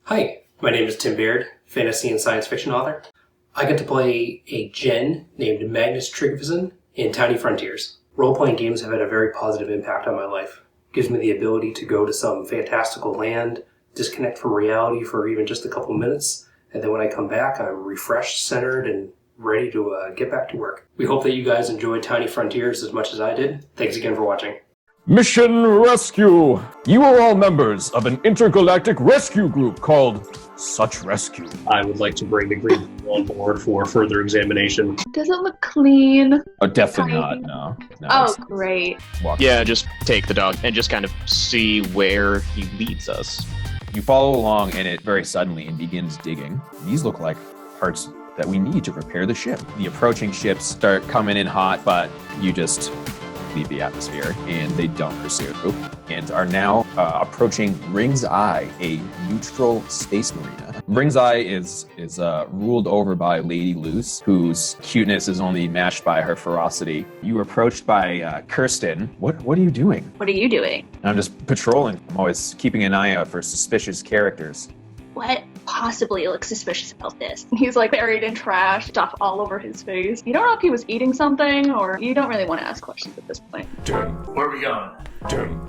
Hi, my name is Tim Baird, fantasy and science fiction author. I get to play a djinn named Magnus Tryggvason in Tiny Frontiers. Role-playing games have had a very positive impact on my life. It gives me the ability to go to some fantastical land, disconnect from reality for even just a couple minutes, and then when I come back, I'm refreshed, centered, and ready to get back to work. We hope that you guys enjoyed Tiny Frontiers as much as I did. Thanks again for watching. Mission Rescue! You are all members of an intergalactic rescue group called Such Rescue. I would like to bring the green people on board for further examination. Does it look clean? Oh, definitely not, no. Oh, great. Yeah, just take the dog and just kind of see where he leads us. You follow along and it very suddenly begins digging. These look like parts that we need to repair the ship. The approaching ships start coming in hot, but you just leave the atmosphere and they don't pursue and are now approaching Ring's Eye, a neutral space marina. Ring's Eye is ruled over by Lady Luce, whose cuteness is only matched by her ferocity. You are approached by Kirsten. What are you doing? What are you doing? I'm just patrolling. I'm always keeping an eye out for suspicious characters. What possibly looks suspicious about this? He's like buried in trash, stuff all over his face. You don't know if he was eating something, or you don't really want to ask questions at this point. Where are we going?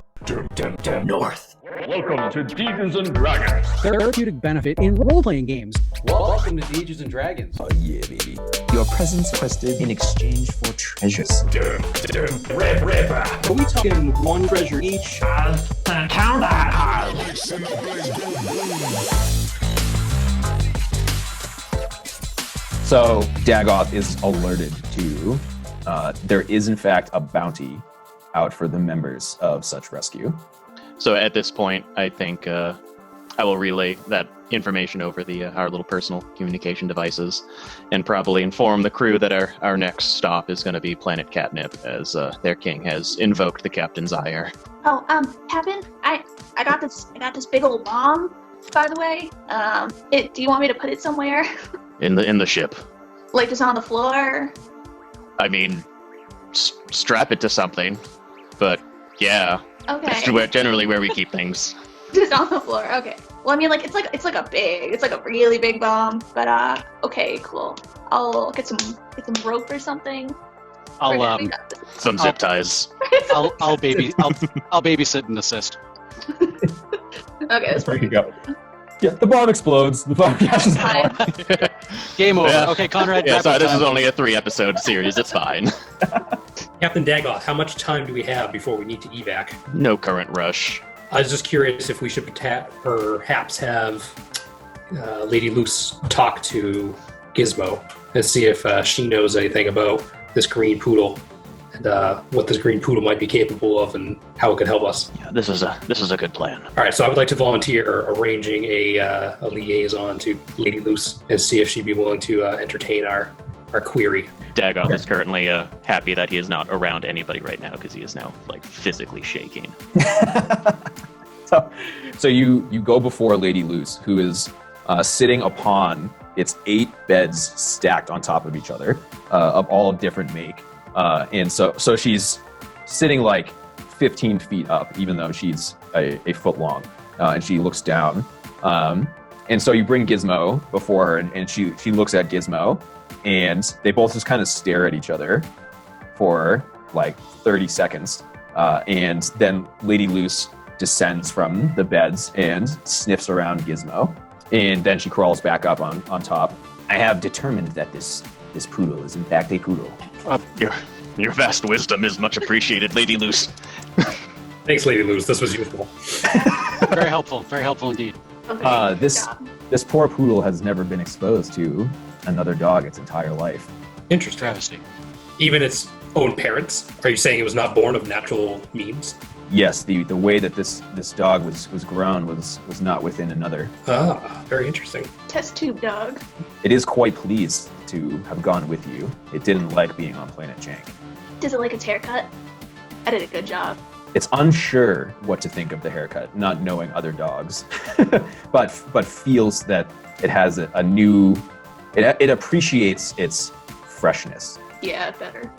North. Welcome to Dungeons and Dragons. Therapeutic benefit in role-playing games. Welcome to Dungeons and Dragons. Oh yeah, baby. Your presence requested in exchange for treasures. Are we talking one treasure each? Count that. So Dagoth is alerted to there is in fact a bounty out for the members of Such Rescue. So at this point, I think I will relay that information over our little personal communication devices and probably inform the crew that our next stop is going to be Planet Catnip, as their king has invoked the captain's ire. Oh, Captain, I got this big old bomb, by the way. Do you want me to put it somewhere? In the ship. Like just on the floor? I mean, strap it to something, but yeah. Okay. That's generally where we keep things. Just on the floor. Okay. Well, I mean, like it's like a really big bomb. But okay, cool. I'll get some rope or something. Some zip ties. I'll babysit and assist. Okay, that's There you go. Yeah, the bomb explodes. The bomb catches fire. Game over. Yeah. Okay, Conrad. Yeah, grab sorry, the this is time. only a 3-episode series. It's fine. Captain Dagoth, how much time do we have before we need to evac? No current rush. I was just curious if we should perhaps have Lady Luce talk to Gizmo and see if she knows anything about this green poodle and what this green poodle might be capable of and how it could help us. Yeah, this is a good plan. All right, so I would like to volunteer arranging a liaison to Lady Luce and see if she'd be willing to entertain our query. Dagoth is currently happy that he is not around anybody right now because he is now physically shaking. So you go before Lady Luce, who is sitting upon its 8 beds stacked on top of each other, of all different make. And so she's sitting 15 feet up, even though she's a foot long, and she looks down. And so you bring Gizmo before her, and she looks at Gizmo, and they both just kind of stare at each other for 30 seconds. And then Lady Luce descends from the beds and sniffs around Gizmo, and then she crawls back up on top. I have determined that this poodle is in fact a poodle. Your vast wisdom is much appreciated, Lady Luce. Thanks, Lady Luce. This was useful. Very helpful indeed. Okay. This poor poodle has never been exposed to another dog its entire life. Interesting. Travesty. Even its own parents? Are you saying it was not born of natural means? Yes, the way that this dog was grown was not within another. Ah, very interesting. Test tube dog. It is quite pleased to have gone with you. It didn't like being on Planet Jank. Does it like its haircut? I did a good job. It's unsure what to think of the haircut, not knowing other dogs, but feels that it has a new. It appreciates its freshness. Yeah, better.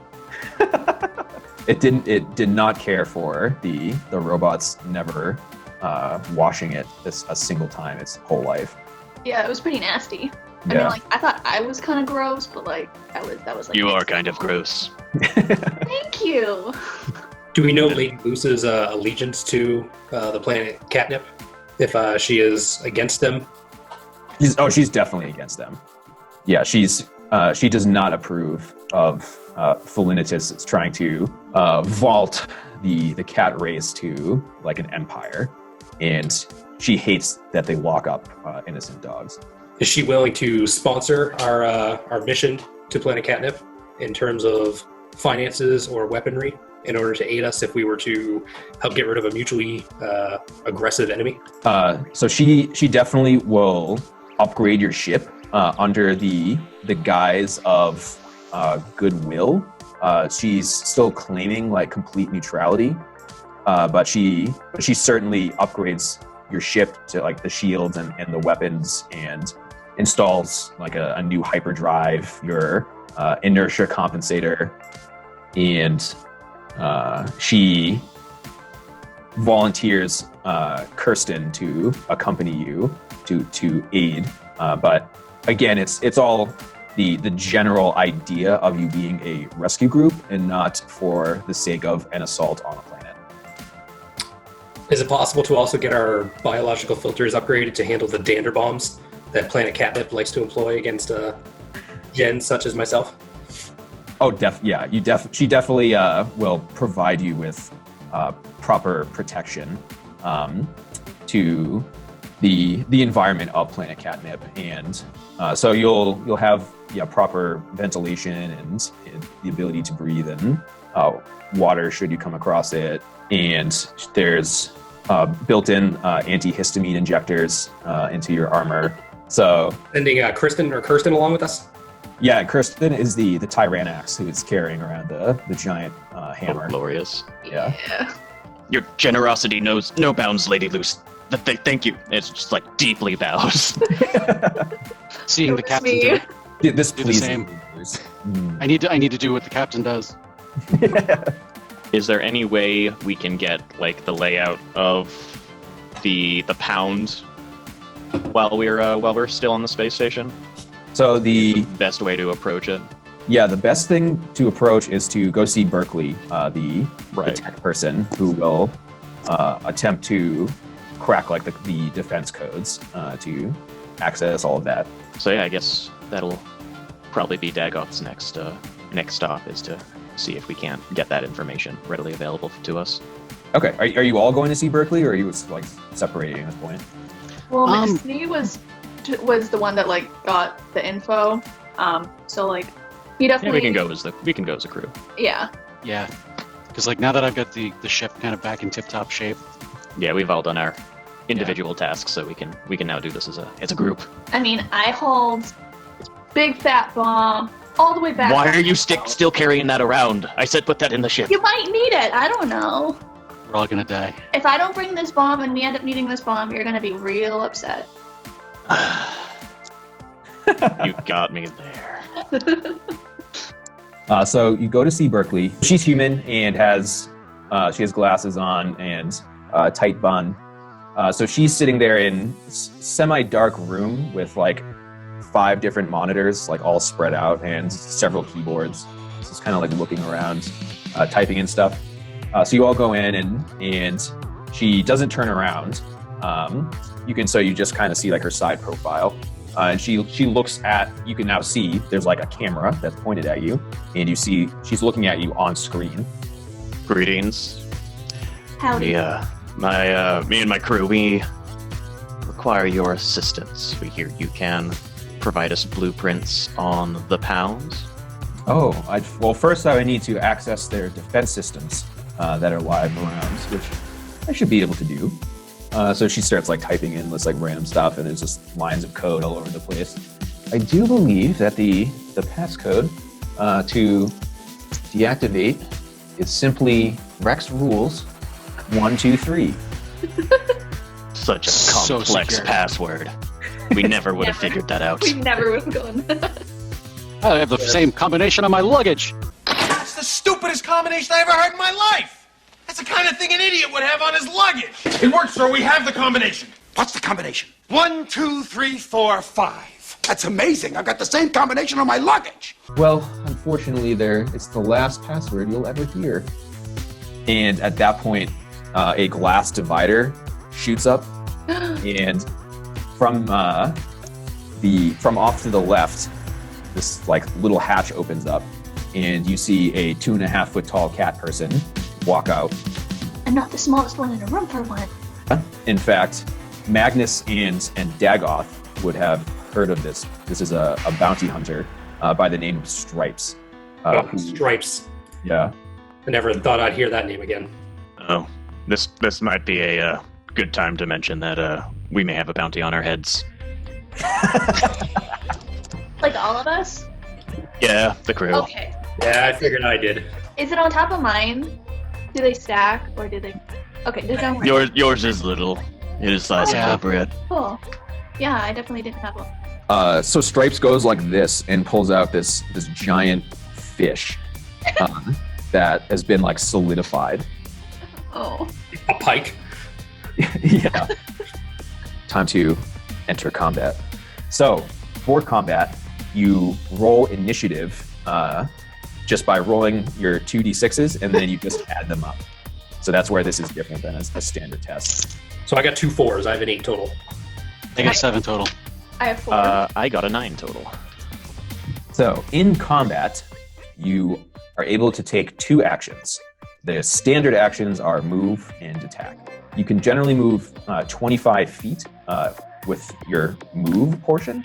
It did not care for the robots never washing it a single time its whole life. Yeah, it was pretty nasty. I Yeah. mean, like, I thought I was kind of gross, but like that was like. You are kind of gross. Thank you. Do we know Lady Luce's allegiance to the planet Catnip? If she is against them? She's definitely against them. Yeah, she does not approve of Felinitas trying to vault the cat race to like an empire, and she hates that they lock up innocent dogs. Is she willing to sponsor our mission to Planet Catnip in terms of finances or weaponry in order to aid us if we were to help get rid of a mutually aggressive enemy? So she definitely will upgrade your ship under the guise of goodwill. She's still claiming like complete neutrality, but she certainly upgrades your ship to like the shields and the weapons, and installs like a new hyperdrive, your inertia compensator, and she volunteers Kirsten to accompany you to aid. But again, it's all the general idea of you being a rescue group and not for the sake of an assault on a planet. Is it possible to also get our biological filters upgraded to handle the dander bombs that Planet Catnip likes to employ against gens such as myself? Oh, she definitely will provide you with proper protection to the environment of Planet Catnip, and so you'll have proper ventilation and the ability to breathe in water should you come across it, and there's built-in antihistamine injectors into your armor. So Sending Kirsten along with us? yeah, Kirsten is the Tyrannax who is carrying around the giant hammer. Oh, glorious. Yeah. Your generosity knows no bounds, Lady Luce. Thank you. It's just like deeply bows. Seeing the It was captain me. do it. This Do the pleases same. me. I need to do what the captain does. Is there any way we can get like the layout of the pound while we're still on the space station? So the Best way to approach it. the best thing to approach is to go see Berkeley, the Right. tech person who will attempt to crack like the defense codes to access all of that. So yeah, I guess that'll probably be Dagoth's next stop, is to see if we can't get that information readily available to us. Okay, are you all going to see Berkeley, or are you like separating at this point? Well, McSnee was the one that like got the info. So like he Yeah, definitely we can go as a crew. Yeah. Yeah, because like now that I've got the ship kind of back in tip-top shape. Yeah, we've all done our individual tasks, so we can now do this as a group. I mean, I hauled this big fat bomb all the way back. Why are you still carrying that around? I said put that in the ship. You might need it. I don't know. We're all gonna die. If I don't bring this bomb and we end up needing this bomb, you're gonna be real upset. You got me there. So you go to see Berkeley. She's human and she has glasses on and a tight bun. So she's sitting there in semi-dark room with like 5 different monitors, like all spread out, and several keyboards. So it's kind of like looking around, typing in stuff. So you all go in and she doesn't turn around. You just kind of see like her side profile. And she looks at, you can now see there's like a camera that's pointed at you, and you see she's looking at you on screen. Greetings. Howdy. Me and my crew, we require your assistance. We hear you can provide us blueprints on the pound. Oh, well, first I would need to access their defense systems that are live around, which I should be able to do. So she starts like typing in this like random stuff, and there's just lines of code all over the place. I do believe that the passcode to deactivate is simply Rex rules 1, 2, 3. Such a So complex secure. password. We never would have Never. figured that out. We never would have gone. I have the same combination on my luggage. That's the stupidest combination I ever heard in my life. That's the kind of thing an idiot would have on his luggage. It works, sir. We have the combination. What's the combination? 1, 2, 3, 4, 5. That's amazing. I've got the same combination on my luggage. Well, unfortunately, it's the last password you'll ever hear. And at that point, a glass divider shoots up, and from off to the left, this like little hatch opens up, and you see a 2.5 foot tall cat person walk out. I'm not the smallest one in the room for one. In fact, Magnus and Dagoth would have heard of this. This is a bounty hunter by the name of Stripes. Stripes. Yeah. I never thought I'd hear that name again. Oh, this might be a good time to mention that we may have a bounty on our heads. Like all of us? Yeah, the crew. Okay. Yeah, I figured I did. Is it on top of mine? Do they stack or do they? Okay, they don't. Yours is little. It is size appropriate. Cool. Yeah, I definitely didn't have one. So Stripes goes like this and pulls out this giant fish that has been like solidified. Oh. A pike. Yeah. Time to enter combat. So for combat, you roll initiative just by rolling your 2d6s, and then you just add them up. So that's where this is different than a standard test. So I got 2 4s. I have an 8 total. I got 7 total. I have 4. I got a 9 total. So in combat, you are able to take 2 actions. The standard actions are move and attack. You can generally move 25 feet with your move portion.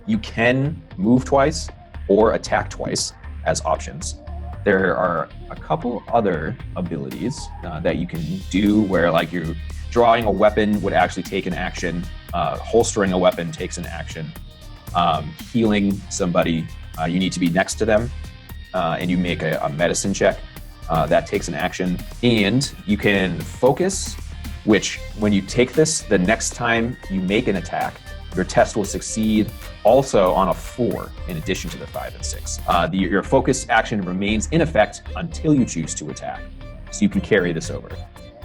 You can move twice or attack twice as options. There are a couple other abilities that you can do where like you're drawing a weapon would actually take an action, holstering a weapon takes an action, healing somebody, you need to be next to them, and you make a medicine check, that takes an action, and you can focus, which when you take this, the next time you make an attack, your test will succeed also on a 4 in addition to the 5 and 6. Your focus action remains in effect until you choose to attack. So you can carry this over.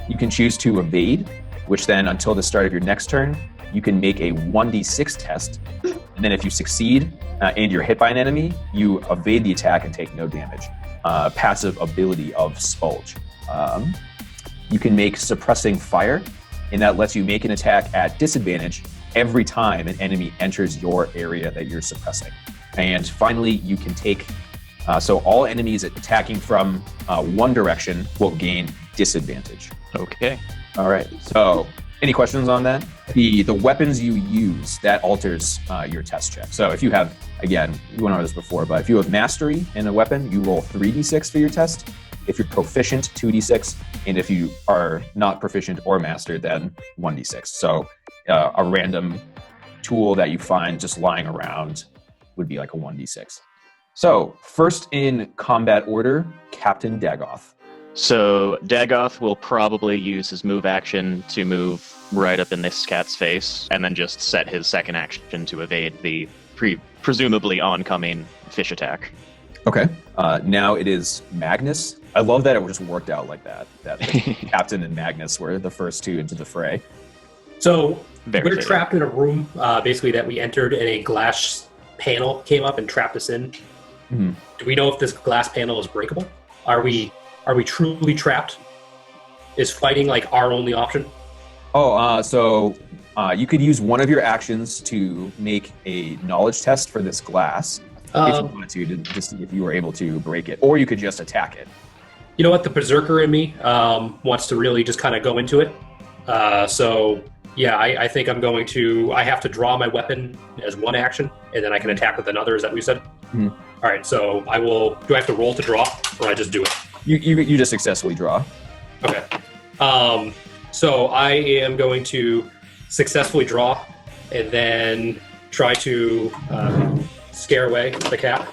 You can choose to evade, which then until the start of your next turn, you can make a 1d6 test. And then if you succeed and you're hit by an enemy, you evade the attack and take no damage. Passive ability of Spulge. You can make suppressing fire, and that lets you make an attack at disadvantage every time an enemy enters your area that you're suppressing. And finally, you can take, so all enemies attacking from one direction will gain disadvantage. Okay. All right, so any questions on that? The weapons you use, that alters your test check. So if you have, again, we went over this before, but if you have mastery in a weapon, you roll 3d6 for your test. If you're proficient, 2d6, and if you are not proficient or mastered, then 1d6. So a random tool that you find just lying around would be like a 1d6. So first in combat order, Captain Dagoth. So Dagoth will probably use his move action to move right up in this cat's face, and then just set his second action to evade the presumably oncoming fish attack. Okay. Now it is Magnus. I love that it just worked out like that. That Captain and Magnus were the first two into the fray. So Very we're fitting. trapped in a room, basically that we entered, and a glass panel came up and trapped us in. Mhm. Do we know if this glass panel is breakable? Are we truly trapped? Is fighting like our only option? So you could use one of your actions to make a knowledge test for this glass if you wanted to see if you were able to break it, or you could just attack it. You know what? The berserker in me wants to really just kind of go into it. So yeah, I think I'm going to. I have to draw my weapon as one action, and then I can attack with another. Is that what you said? Mhm. All right. So I will. Do I have to roll to draw, or I just do it? You just successfully draw. Okay. So I am going to successfully draw, and then try to scare away the cat.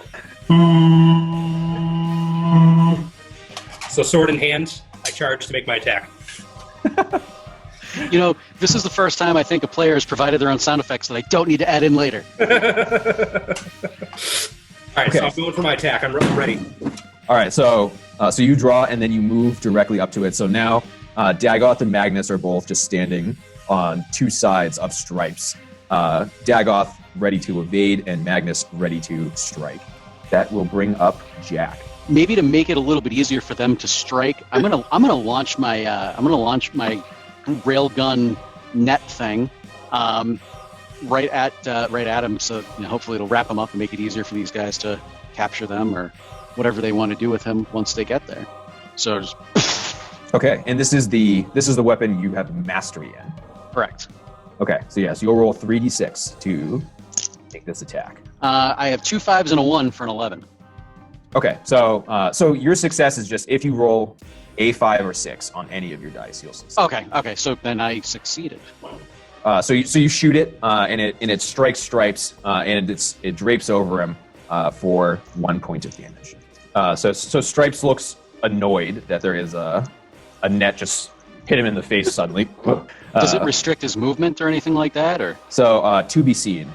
So sword in hand, I charge to make my attack. You know, this is the first time I think a player has provided their own sound effects that I don't need to add in later. All right, Okay. so I'm going for my attack. I'm ready. All right, so you draw and then you move directly up to it. So now Dagoth and Magnus are both just standing on two sides of Stripes. Dagoth ready to evade and Magnus ready to strike. That will bring up Jack. Maybe to make it a little bit easier for them to strike, I'm gonna launch my railgun net thing right at him. So hopefully it'll wrap him up and make it easier for these guys to capture them or whatever they want to do with him once they get there. So just Okay, and this is the weapon you have mastery in. correct. Okay, so you'll roll 3d6 to make this attack. I have 2 5s and a 1 for an 11. Okay, so your success is just if you roll a 5 or 6 on any of your dice, you'll succeed. Okay, so then I succeeded. So you shoot it, and it strikes Stripes, and it drapes over him for 1 point of damage. So Stripes looks annoyed that there is a net just hit him in the face suddenly. Does it restrict his movement or anything like that, or? So to be seen,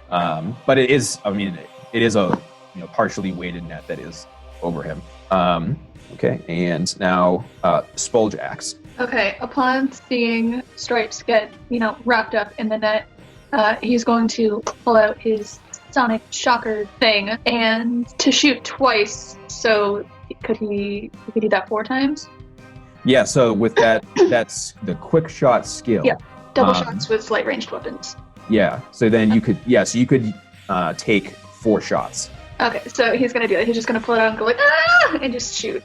but it is a partially weighted net that is over him. Okay, and now Spoljacks. Okay, upon seeing Stripes get, wrapped up in the net, he's going to pull out his sonic shocker thing and to shoot twice. So could he do that 4 times? Yeah, so with that, that's the quick shot skill. Yeah, double shots with light ranged weapons. Yeah, so then you could take 4 shots. Okay, so he's gonna do it. He's just gonna pull it out and go like, ah, and just shoot.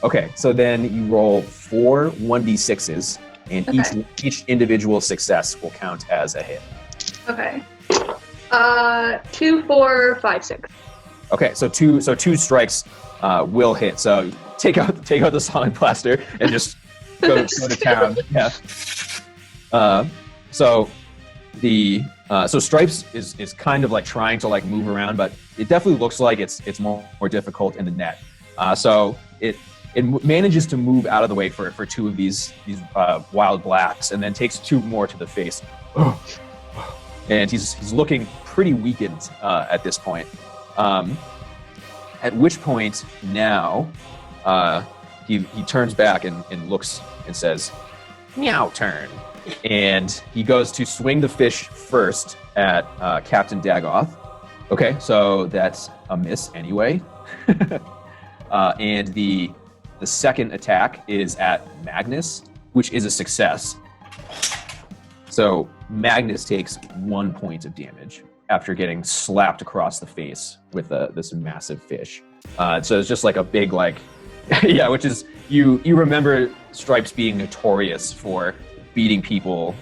Okay, so then you roll 4 1d6s, and each individual success will count as a hit. Okay. 2, 4, 5, 6. Okay, so two strikes will hit. So take out the sonic blaster and just go to town. Yeah. So Stripes is kind of like trying to like move around, but it definitely looks like it's more difficult in the net. So it manages to move out of the way for 2 of these wild blasts, and then takes 2 more to the face. And he's looking pretty weakened at this point. At which point now he turns back and looks and says, "Meow turn." And he goes to swing the fish first at Captain Dagoth. Okay, so that's a miss anyway. And the second attack is at Magnus, which is a success. So Magnus takes 1 point of damage after getting slapped across the face with this massive fish. So it's just like a big yeah, which is you remember Stripes being notorious for beating people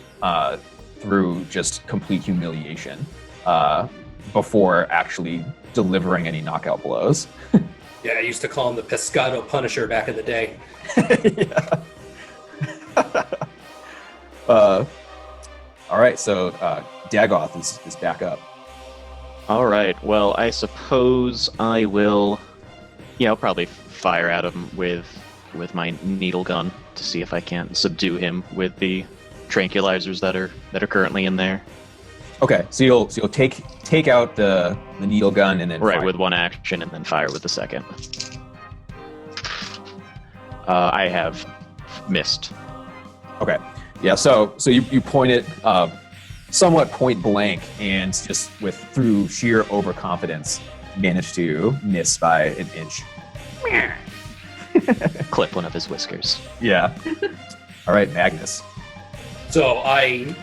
through just complete humiliation before actually delivering any knockout blows. Yeah, I used to call him the Pescado Punisher back in the day. Yeah. All right, so Dagoth is back up. All right. Well, I suppose I will, probably fire at him with my needle gun to see if I can't subdue him with the tranquilizers that are currently in there. Okay, so you'll take out the needle gun and then right fire. with one action and then fire with the second. I have missed. Okay, yeah. So you point it somewhat point blank, and just through sheer overconfidence, managed to miss by an inch. Clip one of his whiskers. Yeah. All right, Magnus. So I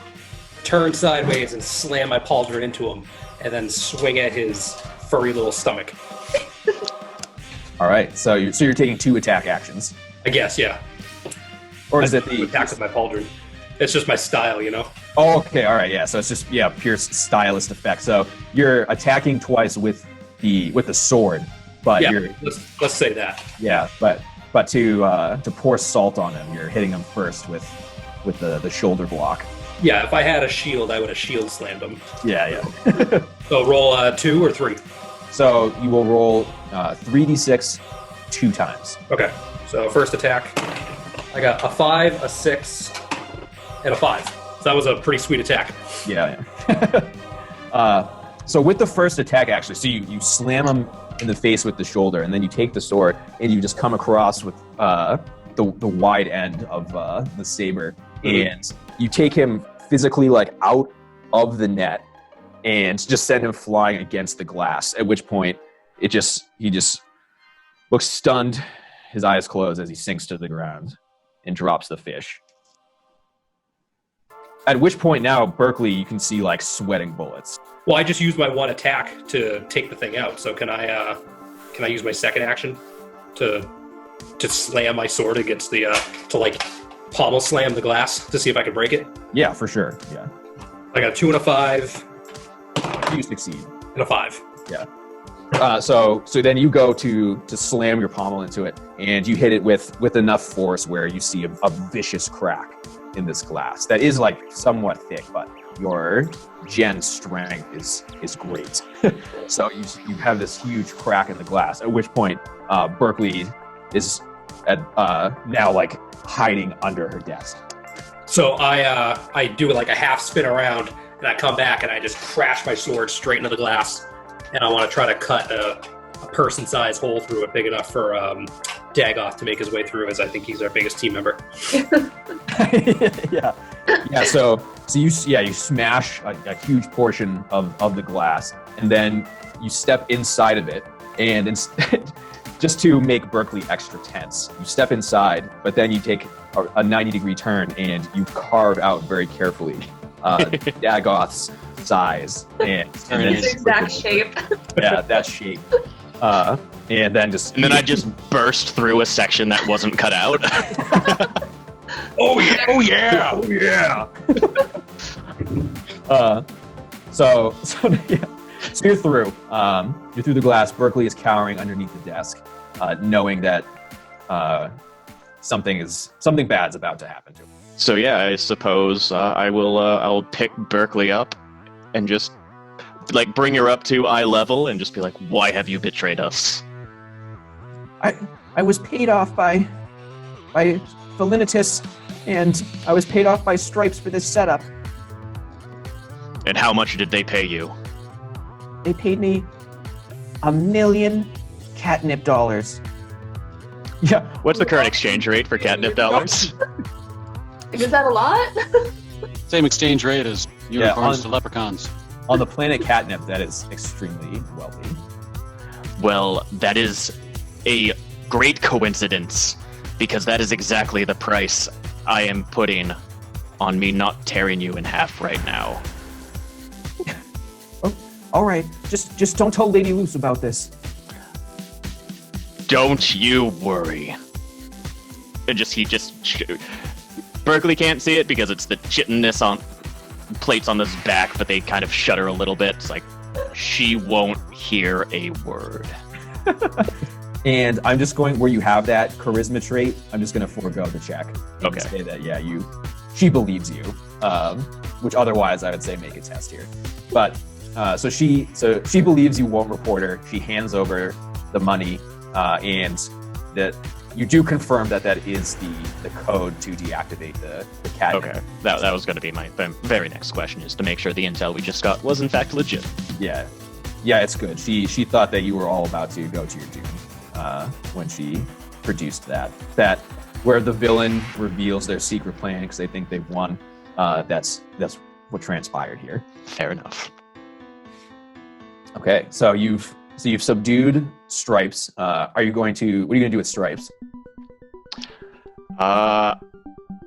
turn sideways and slam my pauldron into him, and then swing at his furry little stomach. All right, so you're taking 2 attack actions. I guess, yeah. Or is it the attack with my pauldron? It's just my style, Oh, okay, all right, yeah. So it's just pure stylist effect. So you're attacking twice with the sword, but let's say that. Yeah, but to pour salt on him, you're hitting him first with the shoulder block. Yeah, if I had a shield, I would have shield slammed him. Yeah. So roll 2 or 3. So you will roll 3d6 2 times. Okay. So first attack, I got a 5, a 6, and a 5. So that was a pretty sweet attack. Yeah. So with the first attack, actually, so you slam him in the face with the shoulder, and then you take the sword and you just come across with the wide end of the saber, and you take him physically like out of the net and just send him flying against the glass. At which point, he just looks stunned, his eyes close as he sinks to the ground and drops the fish. At which point now, Berkeley, you can see like sweating bullets. Well, I just used my one attack to take the thing out. So can I use my second action to slam my sword against the to like pommel slam the glass to see if I can break it? Yeah, for sure. Yeah. I got a 2 and a 5. You succeed. And a 5. Yeah. So then you go to slam your pommel into it, and you hit it with enough force where you see a vicious crack in this glass that is like somewhat thick, but your gen strength is great. So you have this huge crack in the glass. At which point, Berkeley is now like hiding under her desk. So I do like a half spin around, and I come back and I just crash my sword straight into the glass, and I want to try to cut a person-sized hole through it big enough for Dagoth to make his way through, as I think he's our biggest team member. Yeah. So you smash a huge portion of the glass, and then you step inside of it, and instead, just to make Berkeley extra tense, you step inside, but then you take a 90-degree turn and you carve out very carefully Dagoth's size and His exact shape. Yeah, that shape. And then I just burst through a section that wasn't cut out. Oh yeah! So you're through. You're through the glass. Berkeley is cowering underneath the desk, knowing that something bad's about to happen to him. So yeah, I suppose I'll pick Berkeley up and just like bring her up to eye level and just be like, "Why have you betrayed us?" I was paid off by Felinitus, and I was paid off by Stripes for this setup. And how much did they pay you? They paid me $1 million catnip dollars. Yeah. What's the current exchange rate for catnip dollars? Is that a lot? Same exchange rate as unicorns to leprechauns. On the planet Catnip, that is extremely wealthy. Well, that is a great coincidence, because that is exactly the price I am putting on me not tearing you in half right now. Oh, all right. Just don't tell Lady Luce about this. Don't you worry. And Berkeley can't see it because it's the chitinous on plates on this back, but they kind of shudder a little bit. It's like, she won't hear a word. And I'm just going, where you have that charisma trait, I'm just going to forego the check. Okay. Say that, she believes you, which otherwise I would say make a test here. But, so she believes you won't report her. She hands over the money, and that you do confirm that is the code to deactivate the cat. Okay, that was going to be my very next question, is to make sure the intel we just got was in fact legit. Yeah, it's good. She thought that you were all about to go to your doom when she produced that where the villain reveals their secret plan because they think they've won. That's what transpired here. Fair enough. Okay, so you've subdued Stripes. What are you going to do with Stripes?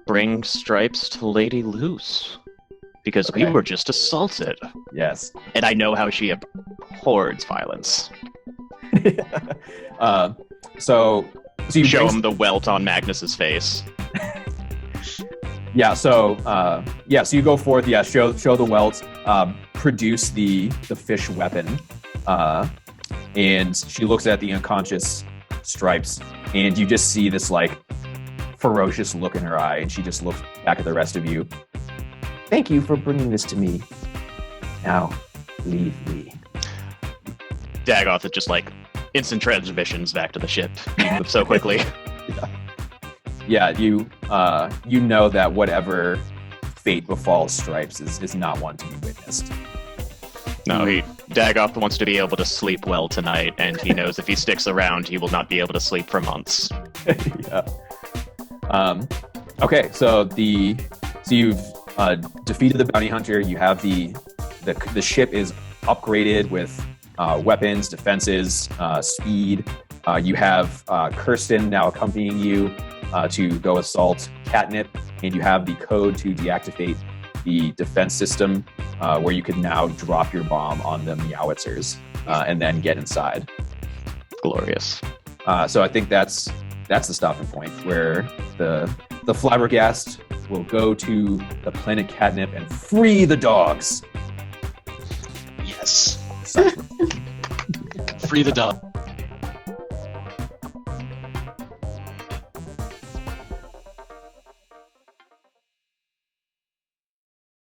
Bring Stripes to Lady Luce, because we were just assaulted. Yes. And I know how she abhors violence. So you show him the welt on Magnus's face. So you go forth. Yeah, show the welt. Produce the fish weapon. And she looks at the unconscious Stripes, and you just see this like ferocious look in her eye, and she just looks back at the rest of you. Thank you for bringing this to me. Now, leave me. Dagoth is just like instant transmissions back to the ship. You move so quickly. Yeah, you know that whatever fate befalls Stripes is not one to be witnessed. No, Dagoth wants to be able to sleep well tonight, and he knows if he sticks around, he will not be able to sleep for months. Yeah. Okay, so you've defeated the bounty hunter. You have the ship is upgraded with weapons, defenses, speed. You have Kirsten now accompanying you to go assault Catnip, and you have the code to deactivate the defense system, where you can now drop your bomb on the Meowitzers and then get inside. Glorious. So I think that's the stopping point where the Flabbergast will go to the planet Catnip and free the dogs. Yes. Free the dog.